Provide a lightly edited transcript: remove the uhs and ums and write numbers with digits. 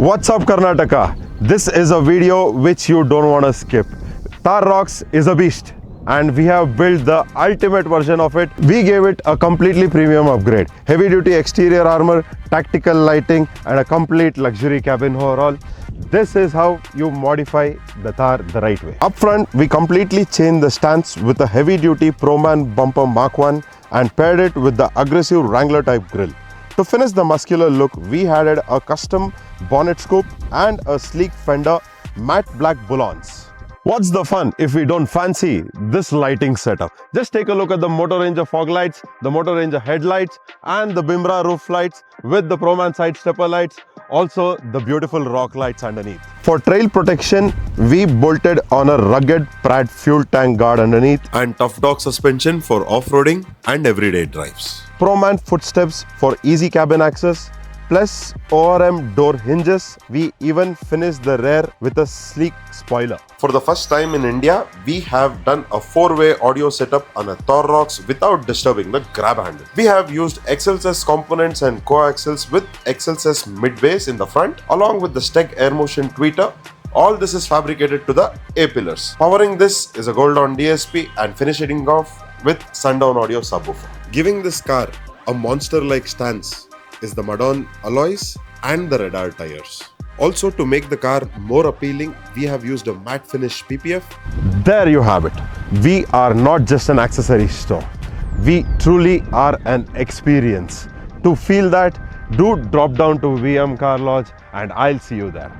What's up, Karnataka? This is a video which you don't want to skip. Thar Roxx is a beast and we have built the ultimate version of it. We gave it a completely premium upgrade. Heavy duty exterior armor, tactical lighting and a complete luxury cabin overall. This is how you modify the Thar the right way. Up front, we completely changed the stance with a heavy duty Proman bumper Mark 1 and paired it with the aggressive Wrangler type grille. To finish the muscular look, we added a custom bonnet scoop and a sleek fender matte black bullons. What's the fun if we don't fancy this lighting setup? Just take a look at the Motor Ranger fog lights, the Motor Ranger headlights and the Bimra roof lights with the Proman side stepper lights, also the beautiful rock lights underneath. For trail protection, we bolted on a rugged Pratt fuel tank guard underneath and tough dog suspension for off-roading and everyday drives. Proman footsteps for easy cabin access, plus ORM door hinges. We even finished the rear with a sleek spoiler. For the first time in India, we have done a 4-way audio setup on a Thar Roxx without disturbing the grab handle. We have used XLSS components and coaxials with XLSS mid-bass in the front, along with the Steg air motion tweeter. All this is fabricated to the A-pillars. Powering this is a gold-on DSP and finishing off with sundown audio subwoofer. Giving this car a monster-like stance is the mud-on alloys and the radar tires. Also, to make the car more appealing, we have used a matte finish PPF. There you have it. We are not just an accessory store. We truly are an experience. To feel that, do drop down to VM Car Lodge and I'll see you there.